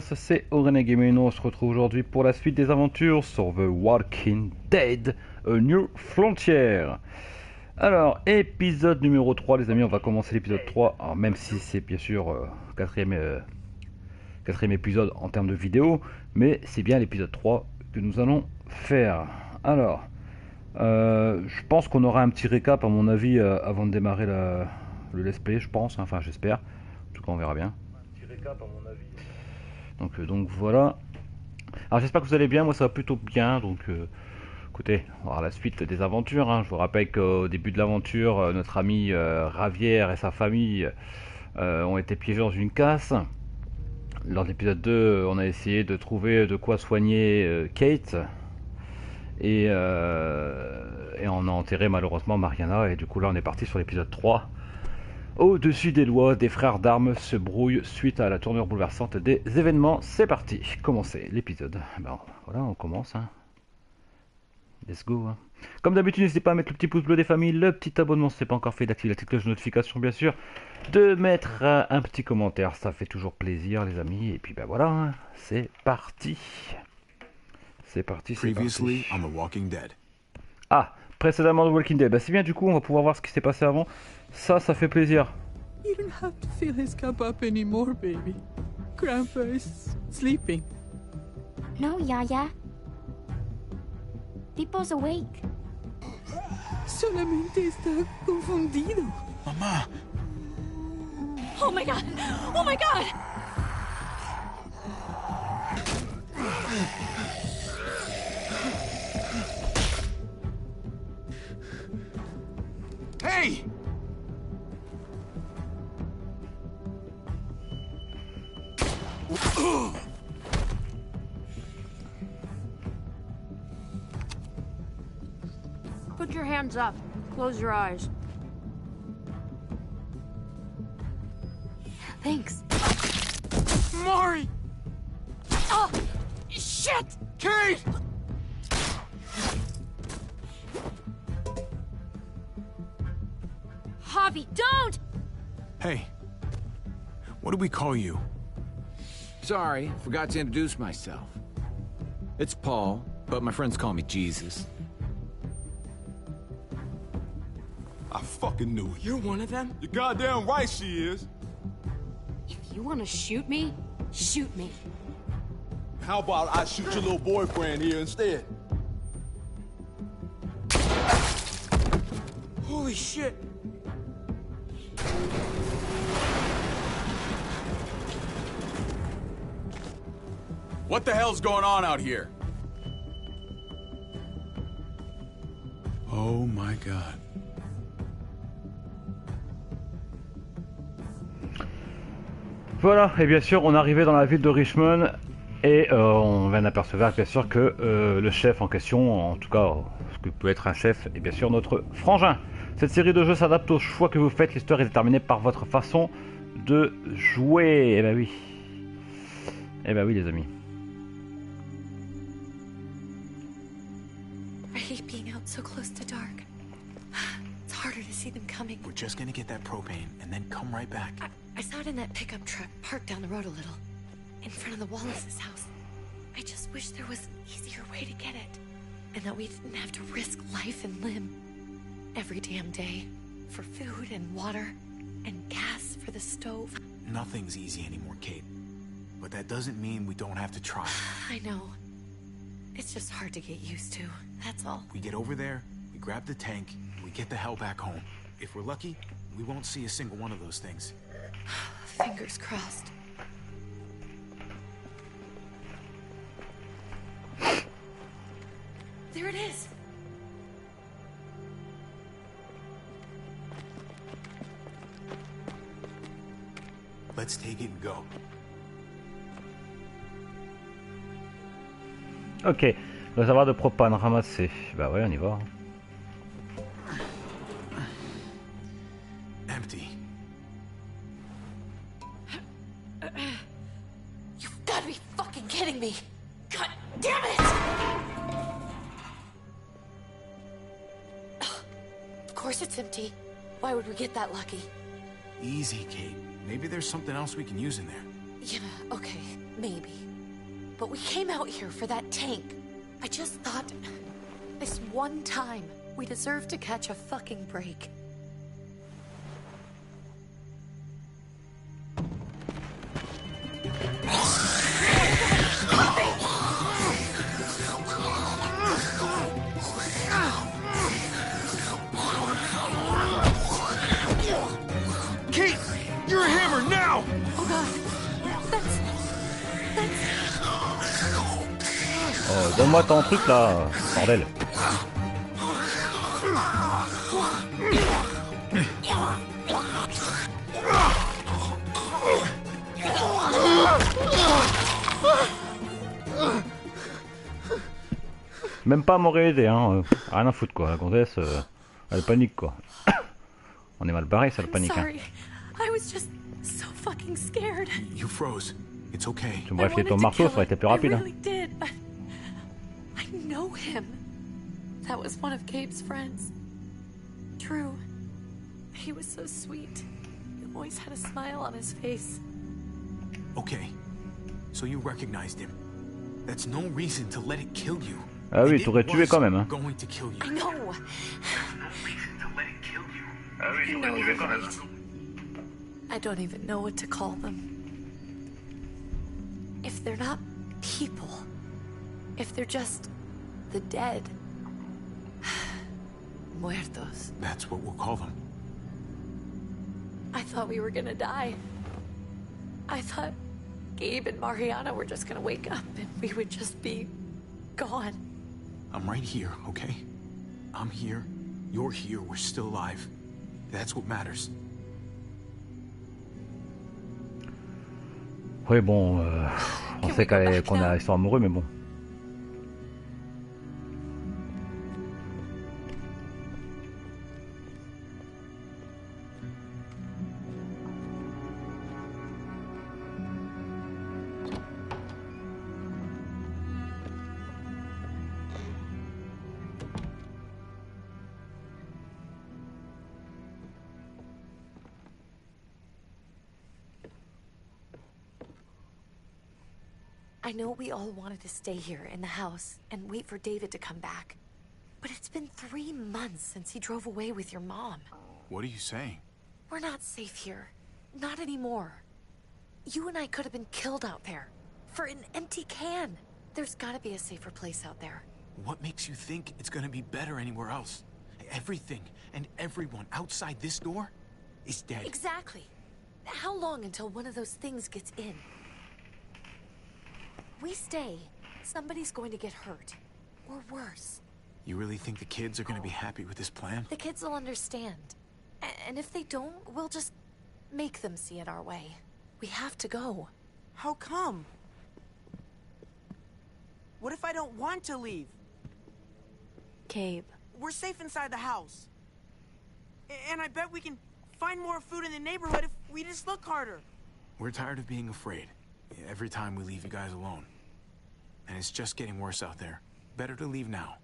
C'est Bienvenue, on se retrouve aujourd'hui pour la suite des aventures sur The Walking Dead, A New Frontier. Alors, épisode numéro 3 les amis, on va commencer l'épisode 3, alors même si c'est bien sûr quatrième épisode en termes de vidéo, mais c'est bien l'épisode 3 que nous allons faire. Alors, je pense qu'on aura un petit récap à mon avis avant de démarrer le let's play, je pense, enfin j'espère, en tout cas on verra bien. Un petit récap à mon avis. Donc voilà. Alors j'espère que vous allez bien, moi ça va plutôt bien, donc écoutez, on va voir la suite des aventures, hein. Je vous rappelle qu'au début de l'aventure, notre ami Ravière et sa famille ont été piégés dans une casse. Lors de l'épisode 2, on a essayé de trouver de quoi soigner Kate, et on a enterré malheureusement Mariana, et du coup là on est parti sur l'épisode 3. Au-dessus des lois, des frères d'armes se brouillent suite à la tournure bouleversante des événements. C'est parti, commencez l'épisode. Ben, voilà, on commence. Hein. Let's go. Hein. Comme d'habitude, n'hésitez pas à mettre le petit pouce bleu des familles, le petit abonnement si ce n'est pas encore fait, d'activer la petite cloche de notification bien sûr, de mettre un petit commentaire, ça fait toujours plaisir les amis. Et puis ben voilà, hein, c'est parti. C'est parti, c'est parti. On The Walking Dead. Ah, précédemment The Walking Dead. Ben, c'est bien, du coup on va pouvoir voir ce qui s'est passé avant. Ça fait plaisir. You don't have to fill his cup up anymore, baby. Grandpa is sleeping. No, Yaya. Pipo's awake. Solamente está confundido. Mamá! Oh my god! Oh my god! Hey! Put your hands up. Close your eyes. Thanks. Mari! Oh, shit! Kate! Javi, don't! Hey. What do we call you? Sorry, forgot to introduce myself. It's Paul, but my friends call me Jesus. I fucking knew it. You're one of them? You're goddamn right she is. If you want to shoot me, shoot me. How about I shoot your little boyfriend here instead? Holy shit! What the hell's going on out here? Oh my god. Voilà, et bien sûr on est arrivé dans la ville de Richmond et on vient d'apercevoir bien sûr que le chef en question, en tout cas ce que peut être un chef, est bien sûr notre frangin. Cette série de jeux s'adapte au choix que vous faites, l'histoire est déterminée par votre façon de jouer. Eh ben oui. Eh ben oui les amis. I hate being out so close to dark. It's harder to see them coming. We're just gonna get that propane and then come right back. I saw it in that pickup truck parked down the road a little, in front of the Wallace's house. I just wish there was an easier way to get it, and that we didn't have to risk life and limb every damn day for food and water and gas for the stove. Nothing's easy anymore, Kate. But that doesn't mean we don't have to try. I know. It's just hard to get used to, that's all. We get over there, we grab the tank, we get the hell back home. If we're lucky, we won't see a single one of those things. Fingers crossed. There it is! Let's take it and go. Ok, réservoir de propane ramassé. Bah ouais, on y va. Empty. You've gotta be fucking kidding me! God damn it! Of course it's empty. Why would we get that lucky? Easy, Kate. Maybe there's something else we can use in there. Yeah, okay. Maybe. But we came out here for that tank. I just thought, this one time, we deserve to catch a fucking break. Kate! You're a hammer now! Oh god. That's... Oh, donne-moi ton truc là, bordel. Même pas à m'aurait aidé, hein. Rien à foutre quoi, la gonzesse, elle panique quoi. On est mal barré, ça le panique. Hein. sorry. I was just so fucking scared. You froze. It's okay. Tu m'aurais filé ton marteau, ça aurait été plus rapide. I Hein. really did, but I know him. That was one of Gabe's friends. Drew. He was so sweet. He always had a smile on his face. Okay. So you recognized him. That's no reason to let it kill you. Ah oui, And it t'aurais tué was quand même. Hein. going to kill you. I know. Ah oui, I know you're right. I don't even know what to call them. If they're not people, if they're just the dead, muertos. That's what we'll call them. I thought we were gonna die. I thought Gabe and Mariana were just gonna wake up and we would just be gone. I'm right here, okay? I'm here. You're here. We're still alive. That's what matters. Oui, bon, on sait ils sont amoureux, mais bon. I know we all wanted to stay here in the house and wait for David to come back. But it's been 3 months since he drove away with your mom. What are you saying? We're not safe here. Not anymore. You and I could have been killed out there. For an empty can. There's gotta be a safer place out there. What makes you think it's gonna be better anywhere else? Everything and everyone outside this door is dead. Exactly. How long until one of those things gets in? We stay, somebody's going to get hurt. Or worse. You really think the kids are gonna be happy with this plan? The kids will understand. And if they don't, we'll just make them see it our way. We have to go. How come? What if I don't want to leave? Gabe. We're safe inside the house. And I bet we can find more food in the neighborhood if we just look harder. We're tired of being afraid. Every time we leave you guys alone. And it's just getting worse out there. Better to leave now.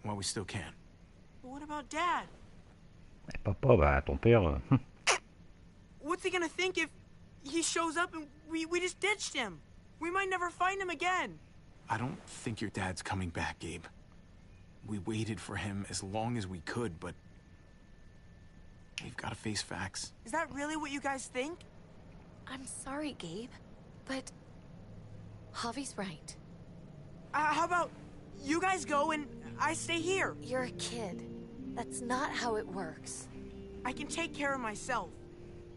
While we still can. But what about Dad? Et papa, bah ton père. What's he gonna think if he shows up and we just ditched him? We might never find him again. I don't think your dad's coming back, Gabe. We waited for him as long as we could, but we've got to face facts. Is that really what you guys think? I'm sorry, Gabe. But Javi's right. How about you guys go and I stay here? You're a kid. That's not how it works. I can take care of myself.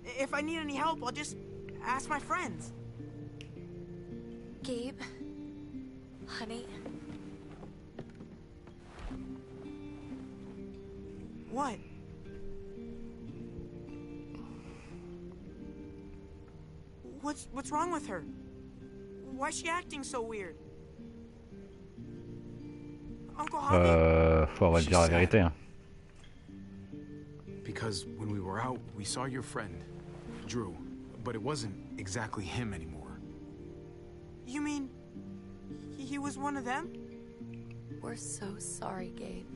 If I need any help, I'll just ask my friends. Gabe, honey. What? What's wrong with her? Why's she acting so weird? Uncle Javi? Faut avoir dire la vérité. Hein. Because when we were out, we saw your friend, Drew, but it wasn't exactly him anymore. You mean he was one of them? We're so sorry, Gabe.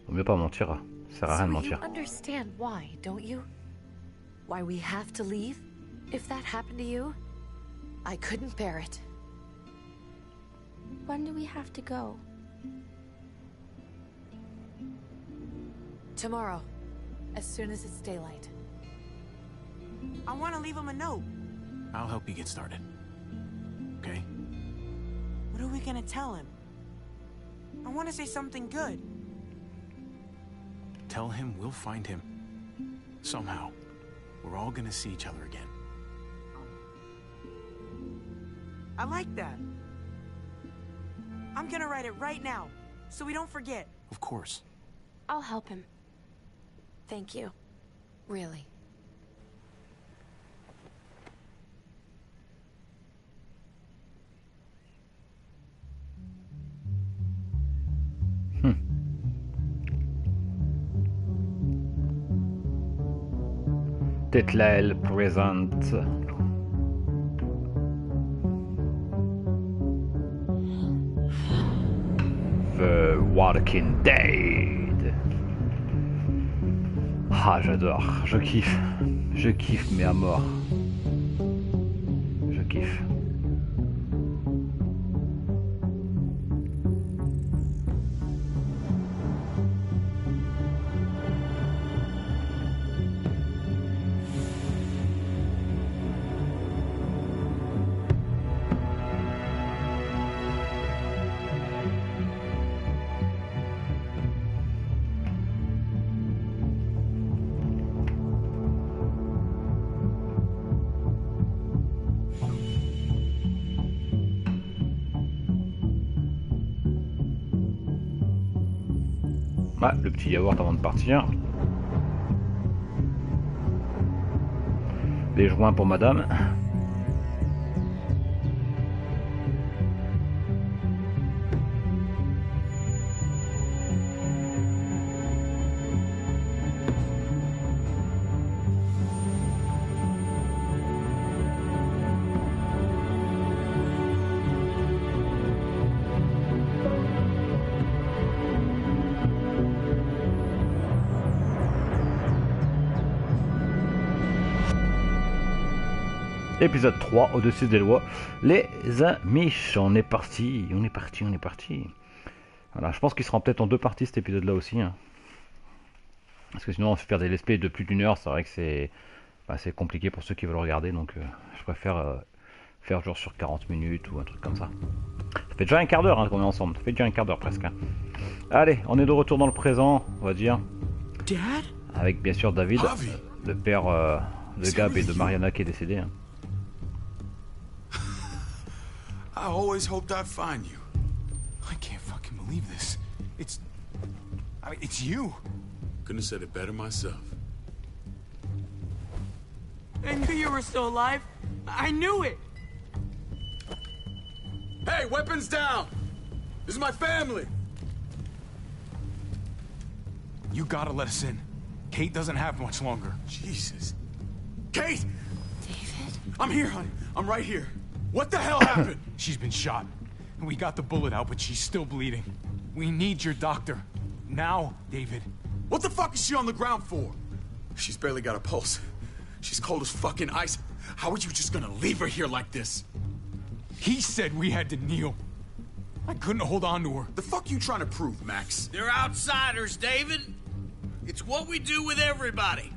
Vaut mieux pas mentir. Ça sert à rien de mentir. You understand why, don't you? Why we have to leave? If that happened to you, I couldn't bear it. When do we have to go? Tomorrow, as soon as it's daylight. I want to leave him a note. I'll help you get started. Okay? What are we gonna tell him? I want to say something good. Tell him we'll find him. Somehow. We're all gonna see each other again. I like that. I'm gonna write it right now, so we don't forget. Of course. I'll help him. Thank you. Really. Tetlel present. The Walking Dead. Ah, j'adore, je kiffe, mais à mort. Je kiffe. Ah, le petit yaourt avant de partir. Les joints pour madame. Épisode 3, au-dessus des lois. Les amis, on est parti. Voilà, je pense qu'il sera peut-être en 2 parties cet épisode-là aussi. Hein. Parce que sinon, on fait faire des let's play de plus d'1 heure. C'est vrai que c'est compliqué pour ceux qui veulent regarder. Donc, je préfère faire genre sur 40 minutes ou un truc comme ça. Ça fait déjà un quart d'heure hein, qu'on est ensemble. Ça fait déjà un quart d'heure presque. Hein. Allez, on est de retour dans le présent, on va dire. Dad? Avec bien sûr David, le père de Gab et de Mariana qui est décédé. Hein. I always hoped I'd find you. I can't fucking believe this. It's you. Couldn't have said it better myself. I knew you were still alive. I knew it. Hey, weapons down! This is my family! You gotta let us in. Kate doesn't have much longer. Jesus. Kate! David? I'm here, honey. I'm right here. What the hell happened? She's been shot. We got the bullet out, but she's still bleeding. We need your doctor. Now, David. What the fuck is she on the ground for? She's barely got a pulse. She's cold as fucking ice. How are you just gonna leave her here like this? He said we had to kneel. I couldn't hold on to her. The fuck you trying to prove, Max? They're outsiders, David. It's what we do with everybody.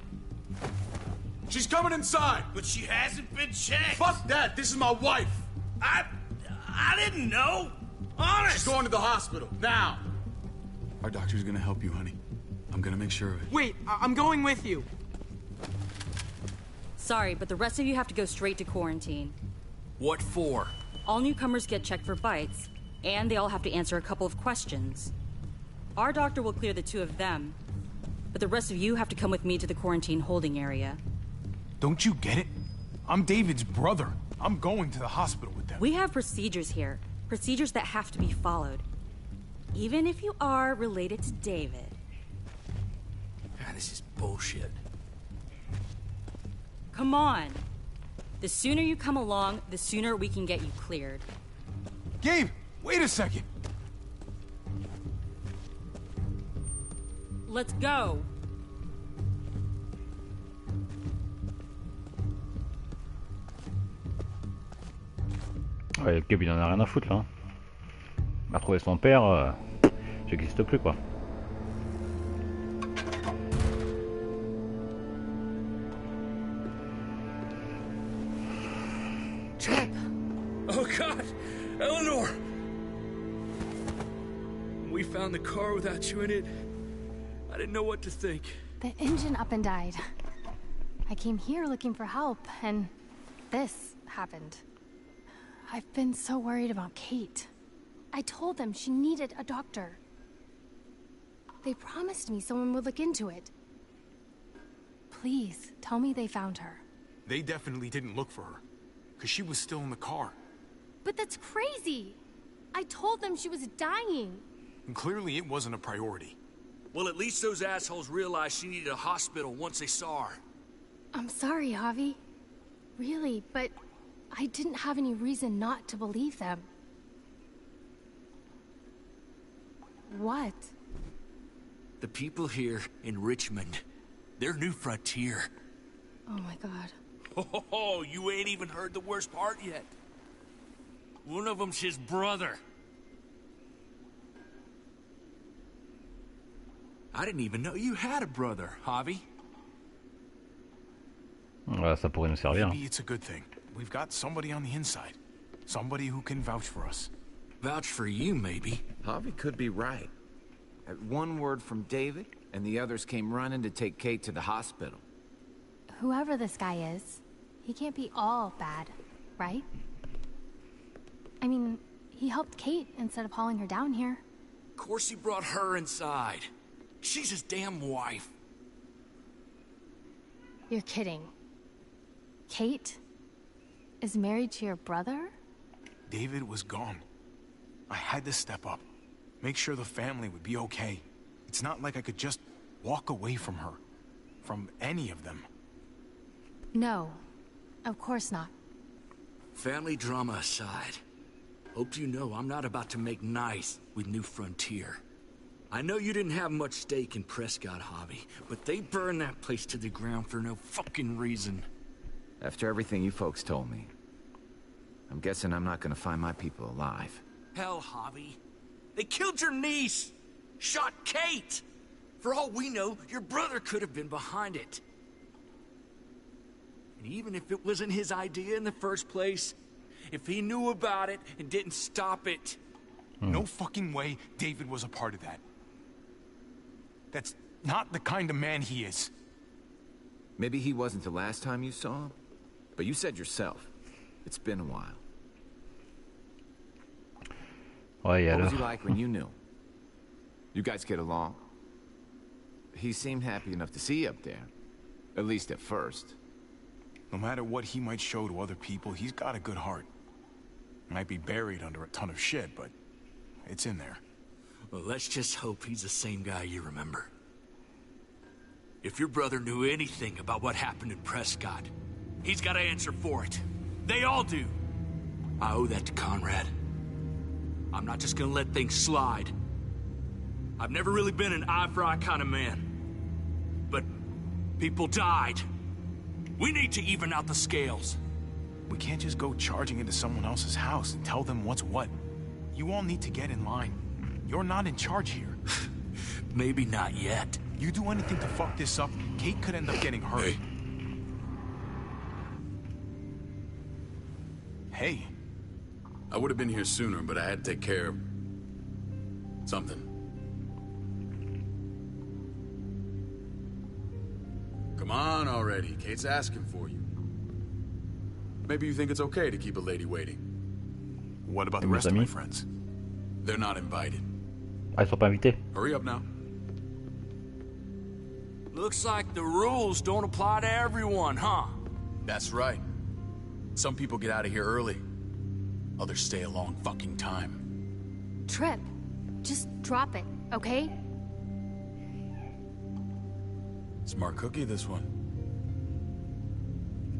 She's coming inside. But she hasn't been checked. Fuck that. This is my wife. I didn't know. Honest. She's going to the hospital. Now. Our doctor's gonna help you, honey. I'm gonna make sure of it. Wait, I'm going with you. Sorry, but the rest of you have to go straight to quarantine. What for? All newcomers get checked for bites, and they all have to answer a couple of questions. Our doctor will clear the 2 of them, but the rest of you have to come with me to the quarantine holding area. Don't you get it? I'm David's brother. I'm going to the hospital with them. We have procedures here. Procedures that have to be followed. Even if you are related to David. God, this is bullshit. Come on. The sooner you come along, the sooner we can get you cleared. Gabe, wait a second. Let's go. Ouais, le Cub il en a rien à foutre là. Hein. Il a trouvé son père, j'existe plus quoi. Trip. Oh God, Eleanor! We found the car without you in it. I didn't know what to think. The engine up and died. I came here looking for help, and this happened. I've been so worried about Kate. I told them she needed a doctor. They promised me someone would look into it. Please, tell me they found her. They definitely didn't look for her, because she was still in the car. But that's crazy! I told them she was dying. And clearly it wasn't a priority. Well, at least those assholes realized she needed a hospital once they saw her. I'm sorry, Javi. Really, but I didn't have any reason not to believe them. What? The people here in Richmond, their new frontier. Oh my god. Oh, you ain't even heard the worst part yet. One of them's his brother. I didn't even know you had a brother, Javi. Ouais, ça pourrait nous servir. Maybe it's a good thing. We've got somebody on the inside. Somebody who can vouch for us. Vouch for you, maybe. Javi could be right. At one word from David, and the others came running to take Kate to the hospital. Whoever this guy is, he can't be all bad, right? I mean, he helped Kate instead of hauling her down here. Of course he brought her inside. She's his damn wife. You're kidding. Kate is married to your brother? David was gone. I had to step up. Make sure the family would be okay. It's not like I could just walk away from her. From any of them. No, of course not. Family drama aside, hope you know I'm not about to make nice with New Frontier. I know you didn't have much stake in Prescott, Javi, but they burned that place to the ground for no fucking reason. After everything you folks told me, I'm guessing I'm not gonna find my people alive. Hell, Javi. They killed your niece! Shot Kate! For all we know, your brother could have been behind it. And even if it wasn't his idea in the first place, if he knew about it and didn't stop it... No fucking way David was a part of that. That's not the kind of man he is. Maybe he wasn't the last time you saw him, but you said yourself, it's been a while. Ouais, What alors. was he like when you knew? You guys get along? He seemed happy enough to see you up there. At least at first. No matter what he might show to other people, he's got a good heart. Might be buried under a ton of shit, but it's in there. Well, let's just hope he's the same guy you remember. If your brother knew anything about what happened in Prescott, he's got to answer for it. They all do. I owe that to Conrad. I'm not just gonna let things slide. I've never really been an eye-for-eye kind of man. But people died. We need to even out the scales. We can't just go charging into someone else's house and tell them what's what. You all need to get in line. You're not in charge here. Maybe not yet. You do anything to fuck this up, Kate could end up getting hurt. Hey. I would have been here sooner, but I had to take care of... something. Come on already. Kate's asking for you. Maybe you think it's okay to keep a lady waiting. What about the rest of my friends? They're not invited. Ah, ils sont pas invités. Hurry up now. Looks like the rules don't apply to everyone, huh? That's right. Some people get out of here early. Others stay a long fucking time. Trip, just drop it, okay? Smart cookie, this one.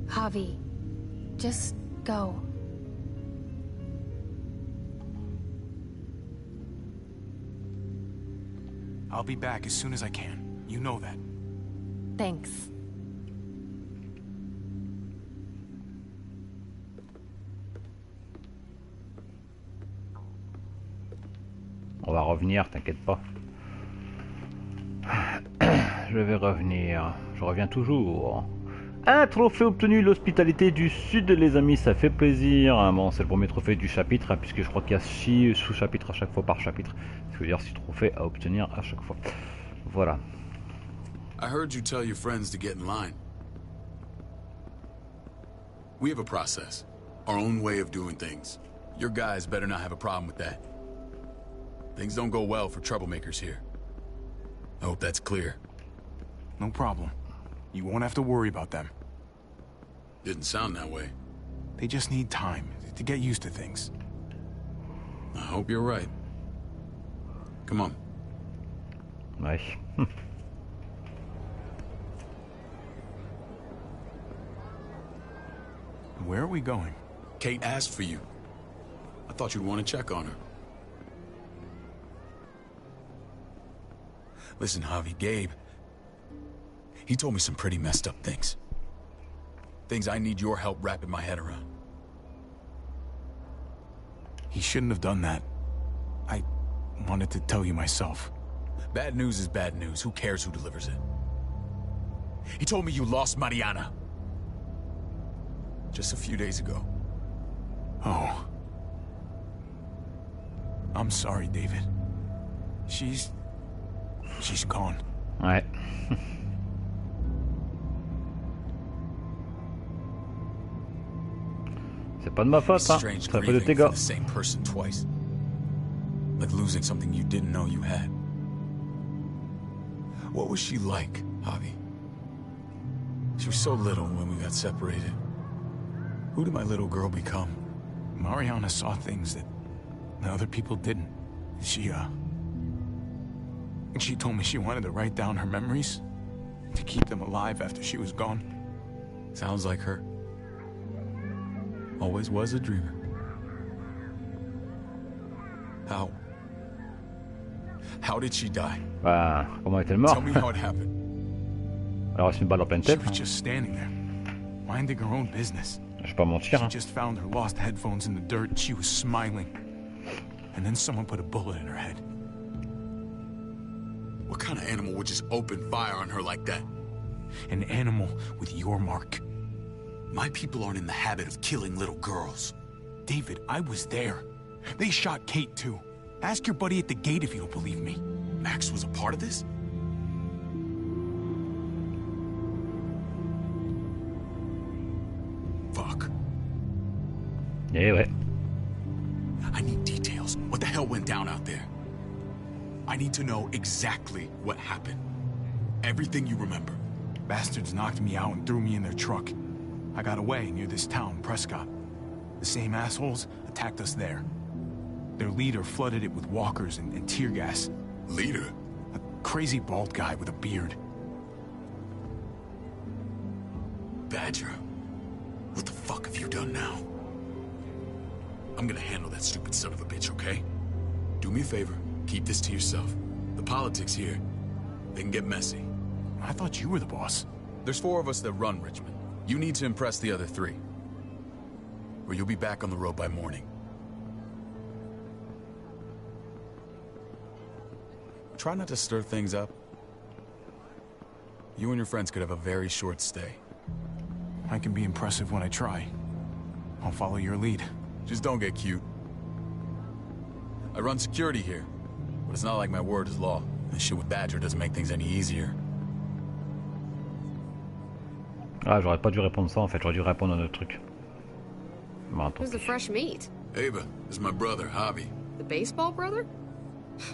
Javi, just go. I'll be back as soon as I can. You know that. Thanks. va revenir, t'inquiète pas. Je vais revenir. Je reviens toujours. Un trophée obtenu, l'hospitalité du Sud, les amis, ça fait plaisir. Bon, c'est le premier trophée du chapitre, hein, puisque je crois qu'il y a 6 sous-chapitres à chaque fois par chapitre. Ça veut dire 6 trophées à obtenir à chaque fois. Voilà. I heard you tell your friends to get in line. We have a process, our own way of doing things. Your guys better not have a problem with that. Things don't go well for troublemakers here. I hope that's clear. No problem. You won't have to worry about them. Didn't sound that way. They just need time to get used to things. I hope you're right. Come on. Ouais. Where are we going? Kate asked for you. I thought you'd want to check on her. Listen, Javi, Gabe, he told me some pretty messed up things. Things I need your help wrapping my head around. He shouldn't have done that. I wanted to tell you myself. Bad news is bad news. Who cares who delivers it? He told me you lost Mariana. Just a few days ago. Oh. I'm sorry, David. She's gone. Ouais. C'est pas de ma faute, hein. C'est un peu de tes gars. The same person twice. Like losing something you didn't know you had. What was she like, Javi? She was so little when we got separated. Who did my little girl become? Mariana saw things that other people didn't. She told me she wanted to write down her memories to keep them alive after she was gone. Sounds like her. Always was a dreamer. How did she die? Bah, comment est-elle morte? Tell me how it happened. Alors, c'est une balle en pleine She tête. was just standing there, minding her own business. Je vais pas mentir. She Hein. just found her lost headphones in the dirt and she was smiling. And then someone put a bullet in her head. What kind of animal would just open fire on her like that? An animal with your mark. My people aren't in the habit of killing little girls. David, I was there. They shot Kate too. Ask your buddy at the gate if you don't believe me. Max was a part of this? Fuck. Eh ouais. I need details. What the hell went down out there? I need to know exactly what happened. Everything you remember. Bastards knocked me out and threw me in their truck. I got away near this town, Prescott. The same assholes attacked us there. Their leader flooded it with walkers and tear gas. Leader? A crazy bald guy with a beard. Badger, what the fuck have you done now? I'm gonna handle that stupid son of a bitch, okay? Do me a favor, keep this to yourself. The politics here, they can get messy. I thought you were the boss. There's 4 of us that run Richmond. You need to impress the other 3. Or you'll be back on the road by morning. Try not to stir things up. You and your friends could have a very short stay. I can be impressive when I try. I'll follow your lead. Just don't get cute. I run security here, but it's not like my word is law. And shit with Badger doesn't make things any easier. Ah, j'aurais pas dû répondre ça en fait, j'aurais dû répondre à un autre truc. Bon, Who's the fresh meat? Ava, this is my brother, Javi. The baseball brother? Je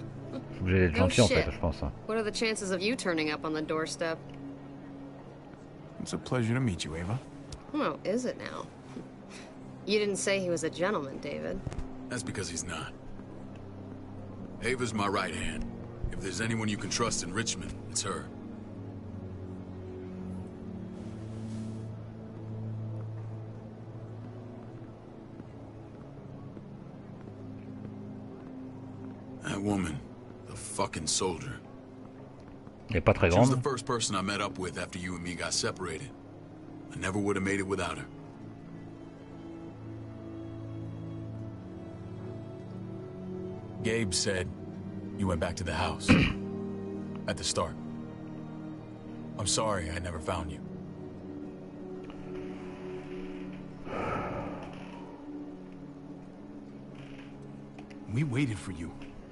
suis obligé d'être gentil en fait, je pense. What are the chances of you turning up on the doorstep? It's a pleasure to meet you, Ava. Oh, is it now? You didn't say he was a gentleman, David. That's because he's not. Ava's my right hand. If there's anyone you can trust in Richmond, it's her. That woman, the fucking soldier. Elle est pas très She was grande. the first person I met up with after you and me got separated. I never would have made it without her. Gabe said You went back to the house. At the start. I'm sorry I never found you. We waited for you.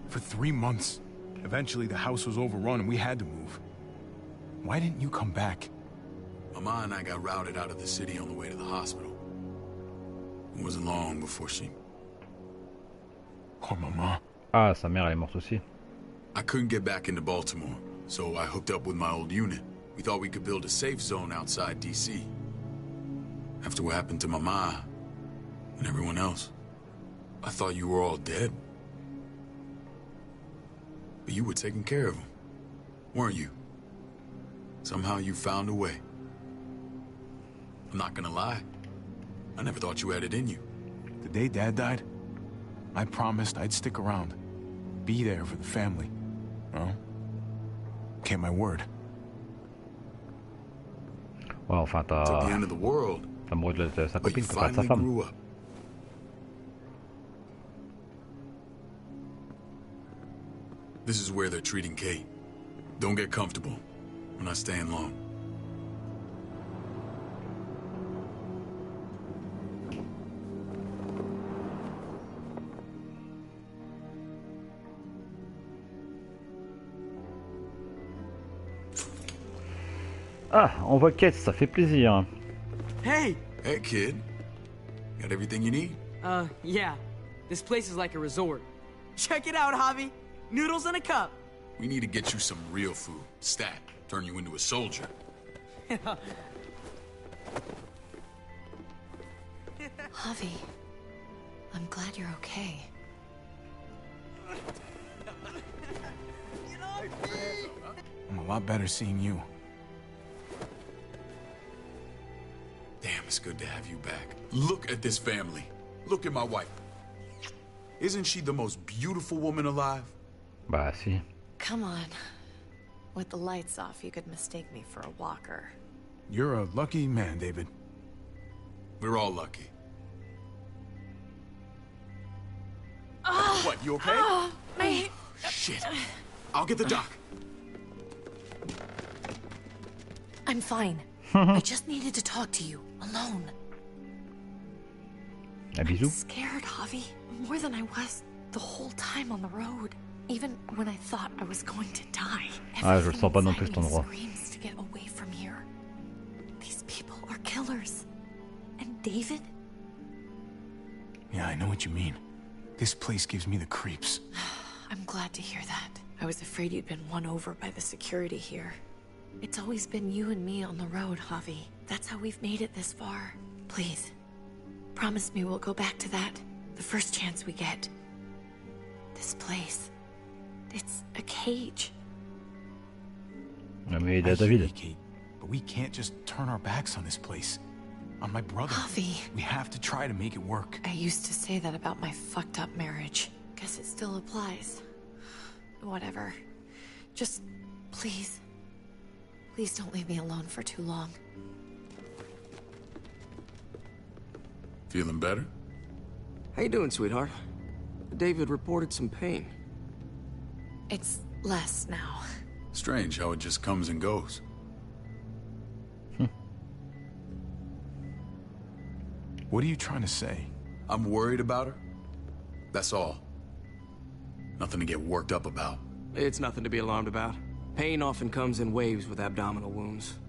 For 3 months. Eventually the house was overrun and we had to move. Why didn't you come back? Mama and I got routed out of the city on the way to the hospital. It wasn't long before she... Oh, Mama. Ah, sa mère elle est morte aussi. I couldn't get back into Baltimore, so I hooked up with my old unit. We thought we could build a safe zone outside D.C. After what happened to Mama and everyone else, I thought you were all dead. But you were taking care of them, weren't you? Somehow you found a way. I'm not gonna lie. I never thought you had it in you. The day Dad died, I promised I'd stick around. Be there for the family. Well, kept my word. Ouais, enfin, Till the end of the world. t'as mouru de sa But you copine, pas de sa finally femme. grew up. This is where they're treating Kate. Don't get comfortable. We're not staying long. Ah, on voit Kate, ça fait plaisir. Hey! Hey, kid. Got everything you need? Yeah. This place is like a resort. Check it out, Javi. Noodles in a cup. We need to get you some real food. Stat. Turn you into a soldier. Javi, I'm glad you're okay. I'm a lot better seeing you. Damn, it's good to have you back. Look at this family. Look at my wife. Isn't she the most beautiful woman alive? Bah si. Come on. With the lights off, you could mistake me for a walker. You're a lucky man, David. We're all lucky. What, you okay? Shit. I'll get the doc. I'm fine. I just needed to talk to you, alone. Un I'm bisou. scared, Javi. More than I was the whole time on the road. Even when I thought I was going to die. Ah, je le sens pas non Everything plus cet inside endroit. me screams to get away from here. These people are killers. And David? Yeah, I know what you mean. This place gives me the creeps. I'm glad to hear that. I was afraid you'd been won over by the security here. It's always been you and me on the road, Javi. That's how we've made it this far. Please, promise me we'll go back to that the first chance we get. This place, it's a cage. Non mais il I est hear you, David. Kate, but we can't just turn our backs on this place. On my brother. Javi. We have to try to make it work. I used to say that about my fucked up marriage. Guess it still applies. Whatever. Just, please. Please don't leave me alone for too long. Feeling better? How you doing, sweetheart? David reported some pain. It's less now. Strange how it just comes and goes. What are you trying to say? I'm worried about her. That's all. Nothing to get worked up about. It's nothing to be alarmed about. Pain often comes in waves with abdominal wounds.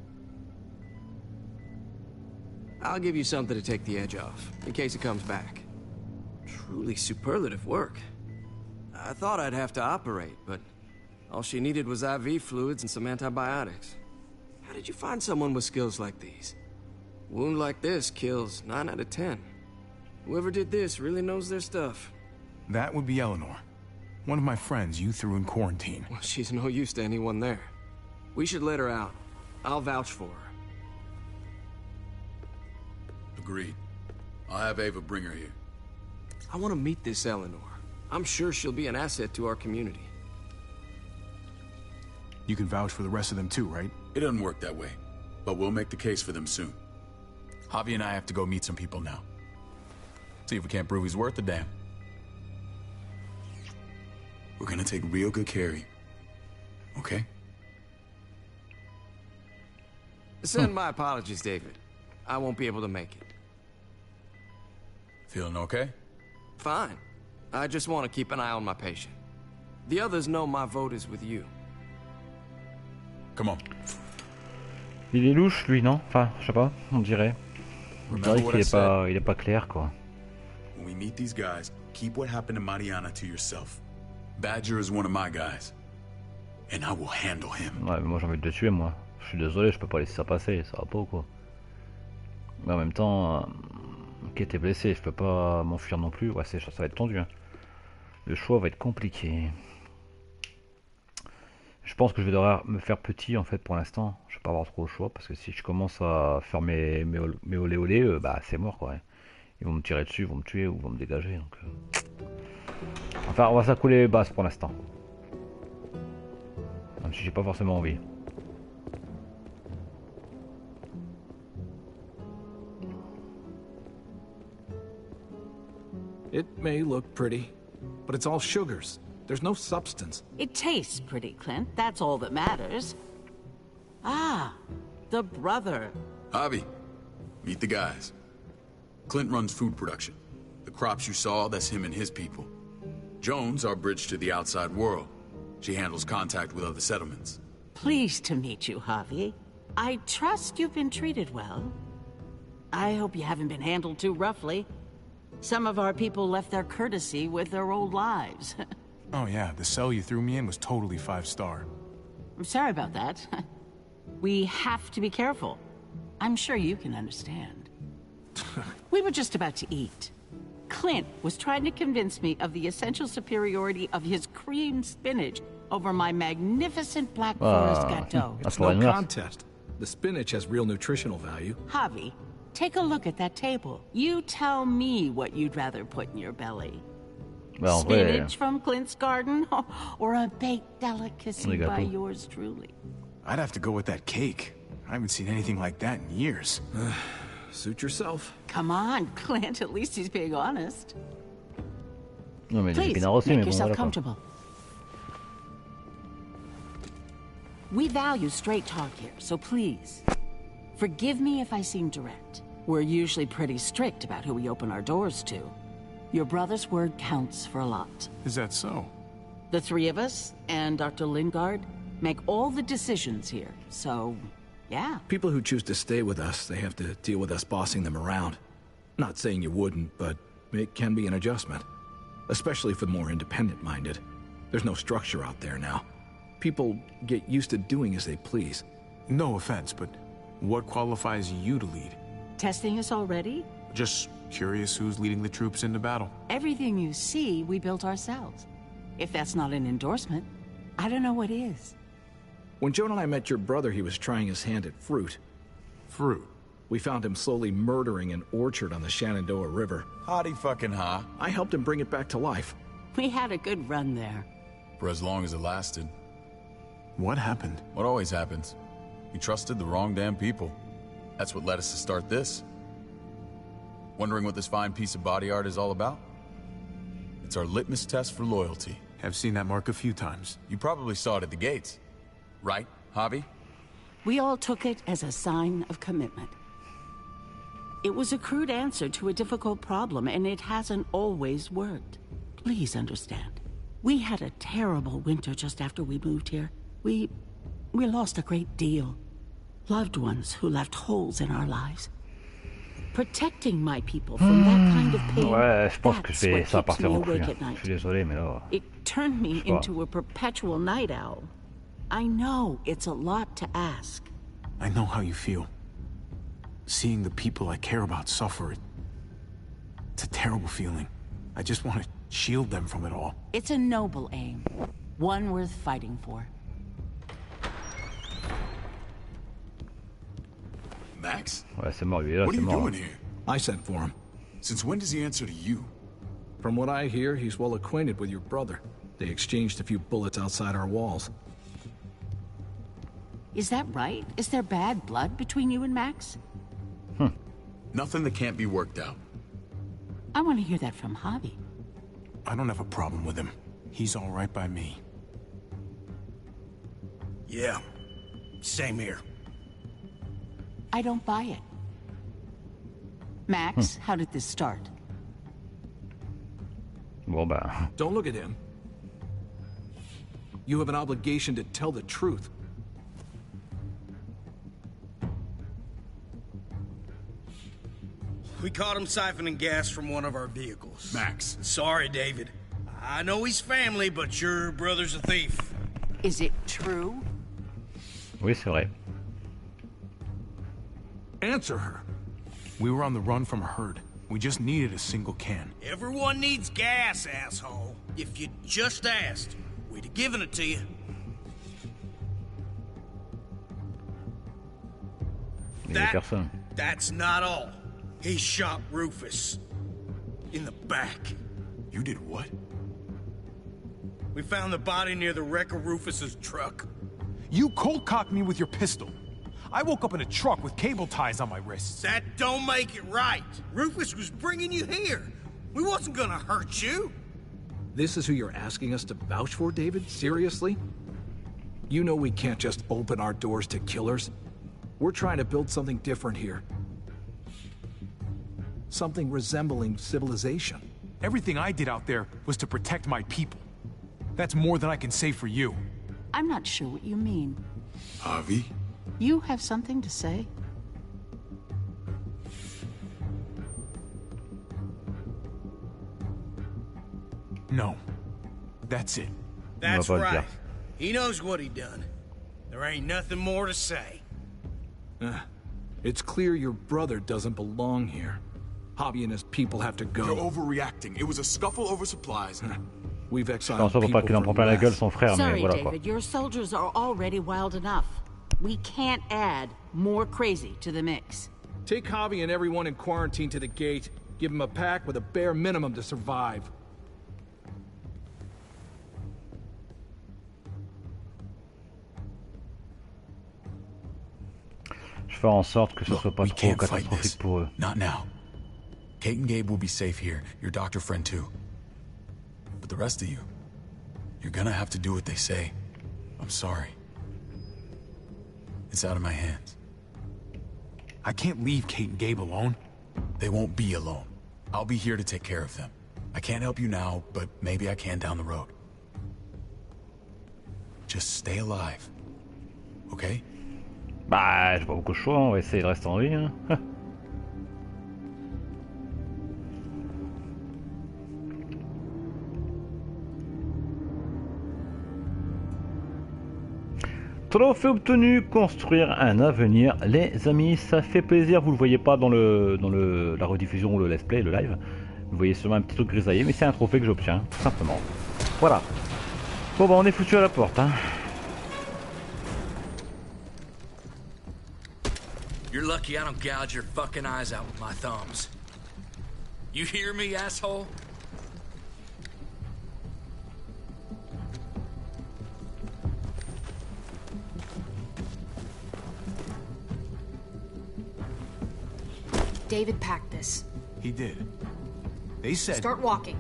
I'll give you something to take the edge off, in case it comes back. Truly superlative work. I thought I'd have to operate, but all she needed was IV fluids and some antibiotics. How did you find someone with skills like these? A wound like this kills 9 out of 10. Whoever did this really knows their stuff. That would be Eleanor. One of my friends you threw in quarantine. Well, she's no use to anyone there. We should let her out. I'll vouch for her. Agreed. I'll have Ava bring her here. I want to meet this Eleanor. I'm sure she'll be an asset to our community. You can vouch for the rest of them too, right? It doesn't work that way, but we'll make the case for them soon. Javi and I have to go meet some people now. See if we can't prove he's worth a damn. We're gonna take real good care of you. Okay? Send my apologies, David. I won't be able to make it. Feeling okay? Fine. I just want to keep an eye on my patient. The others know my vote is with you. Come on. Il est louche, lui, non? Enfin, je sais pas, on dirait. On dirait qu'il est pas clair, quoi. When we meet these guys, keep what happened to Mariana to yourself. Badger is one of my guys. And I will handle him. Ouais, mais moi j'ai envie de le tuer, moi. Je suis désolé, je peux pas laisser ça passer, ça va pas ou quoi. Mais en même temps, Kate est blessé, je peux pas m'enfuir non plus. Ouais, ça va être tendu. Hein. Le choix va être compliqué. Je pense que je vais devoir me faire petit en fait pour l'instant. Je vais pas avoir trop le choix parce que si je commence à faire mes olé olé, bah c'est mort quoi. Ils vont me tirer dessus, ils vont me tuer ou vont me dégager. Donc, enfin, on va s'accouler les bases pour l'instant. Même si j'ai pas forcément envie. It may look pretty, but it's all sugars. There's no substance. It tastes pretty, Clint. That's all that matters. Ah, the brother. Javi, meet the guys. Clint runs food production. The crops you saw, that's him and his people. Jones, our bridge to the outside world. She handles contact with other settlements. Pleased to meet you, Javi. I trust you've been treated well. I hope you haven't been handled too roughly. Some of our people left their courtesy with their old lives. Oh yeah, the cell you threw me in was totally 5-star. I'm sorry about that. We have to be careful. I'm sure you can understand. We were just about to eat. Clint was trying to convince me of the essential superiority of his creamed spinach over my magnificent Black Forest gâteau. It's no contest. The spinach has real nutritional value. Javi, take a look at that table. You tell me what you'd rather put in your belly. Well, spinach from Clint's garden or a baked delicacy by yours truly? I'd have to go with that cake. I haven't seen anything like that in years. Suit yourself. Come on, Clint. At least he's being honest. Non, mais Please, make yourself comfortable. We value straight talk here, so please, forgive me if I seem direct. We're usually pretty strict about who we open our doors to. Your brother's word counts for a lot. Is that so? The three of us and Dr. Lingard make all the decisions here, so yeah. People who choose to stay with us, they have to deal with us bossing them around. Not saying you wouldn't, but it can be an adjustment. Especially for the more independent-minded. There's no structure out there now. People get used to doing as they please. No offense, but what qualifies you to lead? Testing us already? Just curious who's leading the troops into battle. Everything you see, we built ourselves. If that's not an endorsement, I don't know what is. When Joan and I met your brother, he was trying his hand at fruit. Fruit? We found him slowly murdering an orchard on the Shenandoah River. Howdy fucking ha. I helped him bring it back to life. We had a good run there. For as long as it lasted. What happened? What always happens. We trusted the wrong damn people. That's what led us to start this. Wondering what this fine piece of body art is all about? It's our litmus test for loyalty. I've seen that mark a few times. You probably saw it at the gates. Right, Javi? We all took it as a sign of commitment. It was a crude answer to a difficult problem, and it hasn't always worked. Please understand. We had a terrible winter just after we moved here. We lost a great deal. Loved ones who left holes in our lives. Protecting my people from that kind of pain, ouais, je pense que that's ça what keeps me awake at night. Je suis désolé, mais là... It turned me into a perpetual night owl. I know it's a lot to ask. I know how you feel. Seeing the people I care about suffer, it's a terrible feeling. I just want to shield them from it all. It's a noble aim. One worth fighting for. Max? Ouais, c'est mort, lui, là, what are you mort. doing here? I sent for him. Since when does he answer to you? From what I hear, he's well acquainted with your brother. They exchanged a few bullets outside our walls. Is that right? Is there bad blood between you and Max? Nothing that can't be worked out. I want to hear that from Javi. I don't have a problem with him. He's all right by me. Yeah, same here. I don't buy it. Max, how did this start? Bon bah. Don't look at him. You have an obligation to tell the truth. We caught him siphoning gas from one of our vehicles. Max. Sorry, David. I know he's family, but your brother's a thief. Is it true? Oui, c'est vrai. Answer her. We were on the run from a herd. We just needed a single can. Everyone needs gas, asshole. If you just asked, we'd have given it to you. Il y a personne. That's not all. He shot Rufus. In the back. You did what? We found the body near the wreck of Rufus's truck. You cold-cocked me with your pistol. I woke up in a truck with cable ties on my wrists. That don't make it right. Rufus was bringing you here. We wasn't gonna hurt you. This is who you're asking us to vouch for, David? Seriously? You know we can't just open our doors to killers. We're trying to build something different here. Something resembling civilization. Everything I did out there was to protect my people. That's more than I can say for you. I'm not sure what you mean. Javi? You have something to say? No. That's it. That's right. He knows what he done. There ain't nothing more to say. It's clear your brother doesn't belong here. Javi and his people have to go. You're overreacting. It was a scuffle over supplies. We've Je exiled pense pas qu'il en prend plein la gueule son frère, mais Sorry, voilà quoi. David, your soldiers are already wild enough. We can't add more crazy to the mix. Take Javi and everyone in quarantine to the gate. Give them a pack with a bare minimum to survive. Je vais faire en sorte que ce soit pas We trop can't fight catastrophique this. pour eux. Not now. Kate and Gabe will be safe here. Your doctor friend too. But the rest of you, you're gonna have to do what they say. I'm sorry. It's out of my hands. I can't leave Kate and Gabe alone. They won't be alone. I'll be here to take care of them. I can't help you now, but maybe I can down the road. Just stay alive. Okay? Bah, j'ai pas beaucoup de choix, on va essayer de rester en vie. Hein. Trophée obtenu, construire un avenir. Les amis, ça fait plaisir, vous le voyez pas dans la rediffusion ou le let's play, le live. Vous voyez seulement un petit truc grisaillé, mais c'est un trophée que j'obtiens, tout simplement. Voilà. Bon bah on est foutu à la porte. Hein. You're lucky I don't gouge your fucking eyes out with my thumbs. You hear me, asshole? David packed this. He did. They said... Start walking.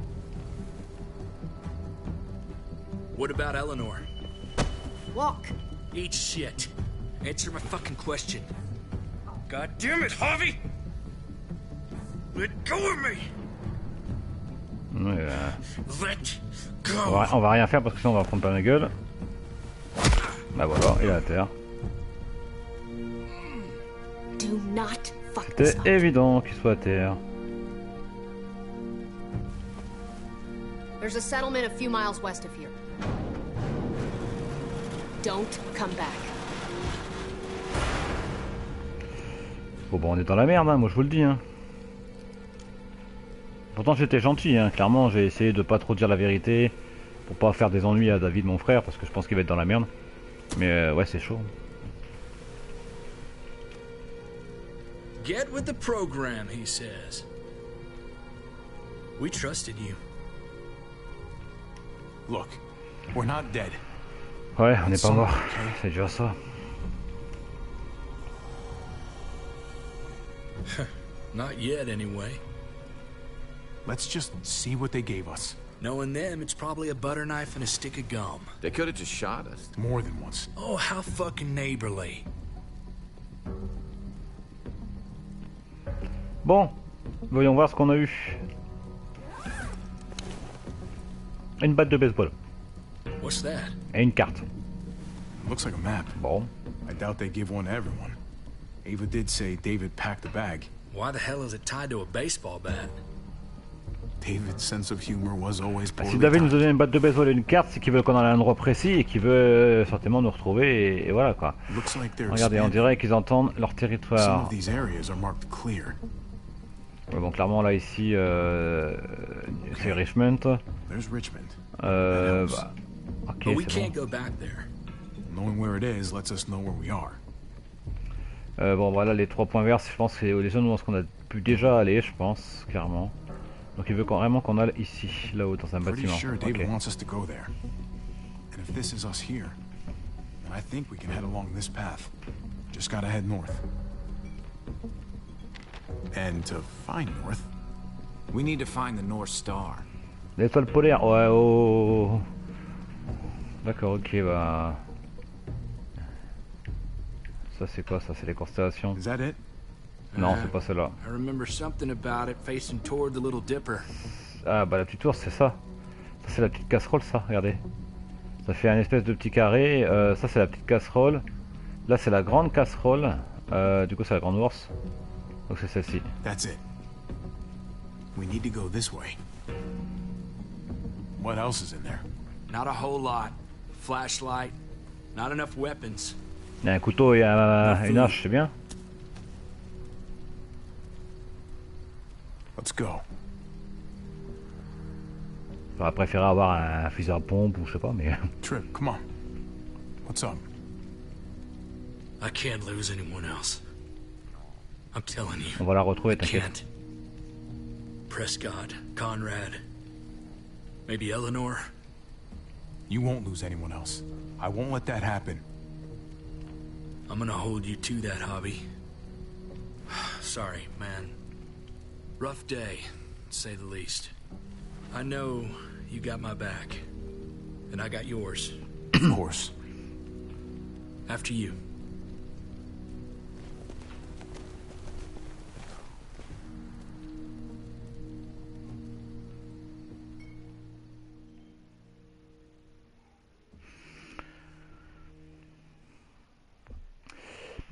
What about Eleanor? Walk. Eat shit. Answer my fucking question. God damn it, Javi! Let go of me! Let go! On va rien faire parce que sinon on va prendre plein la gueule. Bah voilà, il est à terre. Do not fuck C'était évident qu'il soit à terre. There's a settlement a few miles west of here. Don't come back. Bon bah on est dans la merde, hein, moi je vous le dis. Hein. Pourtant j'étais gentil, hein. Clairement j'ai essayé de pas trop dire la vérité pour pas faire des ennuis à David mon frère parce que je pense qu'il va être dans la merde. Mais ouais c'est chaud. Get with the program, he says. We trusted you. Look, we're not dead. Ouais, on n'est pas mort. C'est déjà ça. Not yet, anyway. Let's just see what they gave us. Knowing them, it's probably a butter knife and a stick of gum. They could have just shot us. More than once. Oh, how fucking neighborly. Bon, voyons voir ce qu'on a eu. Une batte de baseball. What's that? Et une carte. Looks like a map. Bon. I doubt they give one to everyone. Ava did say David packed the bag. Why the hell is it tied to a baseball bat? David's sense of humor was always Si poorly David nous timed. donnait une batte de baseball et une carte, c'est qu'il veut qu'on aille à un endroit précis et qu'il veut certainement nous retrouver et voilà quoi. Looks like they're Regardez, on dirait qu'ils entendent leur Some territoire. of these areas are marked clear. Ouais, bon, clairement là ici, c'est Richmond. There's Richmond. Bah, ok, But we c'est can't bon. go back there. Knowing where it is lets us know where we are. Bon, voilà les 3 points verts, je pense que c'est les zones où on a pu déjà aller, je pense, clairement. Donc il veut vraiment qu'on aille ici, là-haut, dans un Pretty bâtiment. sure David Ok. wants us to go there. And if this is us here, then I think we can head along this path. Just gotta head north. And to find north, We need to find the North Star. L'étoile polaire, ouais, oh. D'accord, ok, bah. Ça c'est quoi ça? C'est les constellations? is that it? Non, c'est pas celle-là. I remember something about it facing toward the Little Dipper. Ah bah la petite tour c'est ça. Ça c'est la petite casserole ça, regardez. Ça fait un espèce de petit carré. Ça c'est la petite casserole. Là c'est la grande casserole. Du coup c'est la grande ours. Donc c'est celle-ci. That's it. We need to go this way. What else is in there? Not a whole lot. Flashlight. Not enough weapons. Il y a un couteau et une hache, c'est bien. Let's go. J'aurais préféré avoir un fusil à pompe ou je sais pas mais. Trip, come on. What's up? I can't lose anyone else. I'm telling you. On va la retrouver, I t'inquiète. can't. Prescott, Conrad, maybe Eleanor. You won't lose anyone else. I won't let that happen. I'm gonna hold you to that, Hobby. Sorry, man. Rough day, to say the least. I know you got my back, and I got yours. Of course. After you.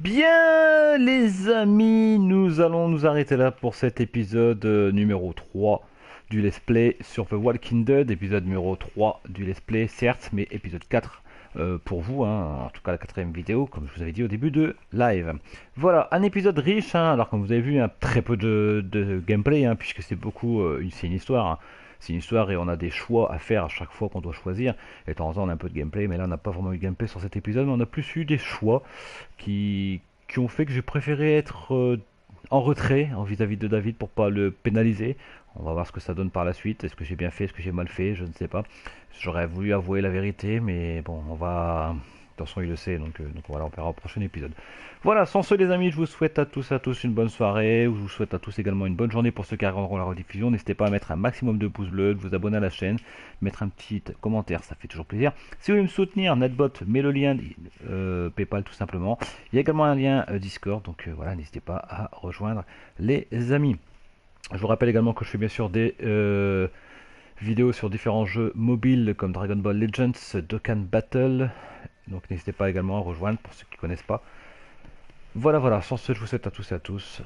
Bien les amis, nous allons nous arrêter là pour cet épisode numéro 3 du let's play sur The Walking Dead, épisode numéro 3 du let's play certes, mais épisode 4 pour vous, hein, en tout cas la 4ème vidéo comme je vous avais dit au début de live. Voilà, un épisode riche, hein, alors comme vous avez vu, très peu de gameplay, hein, puisque c'est beaucoup, c'est une histoire, hein. C'est une histoire et on a des choix à faire à chaque fois qu'on doit choisir. Et de temps en temps on a un peu de gameplay, mais là on n'a pas vraiment eu de gameplay sur cet épisode, mais on a plus eu des choix qui ont fait que j'ai préféré être en retrait vis-à-vis de David pour pas le pénaliser. On va voir ce que ça donne par la suite. Est-ce que j'ai bien fait, est-ce que j'ai mal fait, je ne sais pas. J'aurais voulu avouer la vérité, mais bon, on va... De toute façon, il le sait, donc voilà, on verra au prochain épisode. Voilà, sans ce les amis, je vous souhaite à tous une bonne soirée. Je vous souhaite à tous également une bonne journée pour ceux qui regarderont la rediffusion. N'hésitez pas à mettre un maximum de pouces bleus, de vous abonner à la chaîne, mettre un petit commentaire, ça fait toujours plaisir. Si vous voulez me soutenir, Netbot met le lien PayPal tout simplement. Il y a également un lien Discord, donc voilà, n'hésitez pas à rejoindre les amis. Je vous rappelle également que je fais bien sûr des vidéos sur différents jeux mobiles comme Dragon Ball Legends, Dokkan Battle. Donc n'hésitez pas également à rejoindre pour ceux qui ne connaissent pas. Voilà, sans ce, je vous souhaite à tous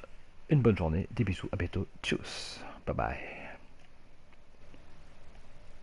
une bonne journée, des bisous, à bientôt, tchuss, bye bye.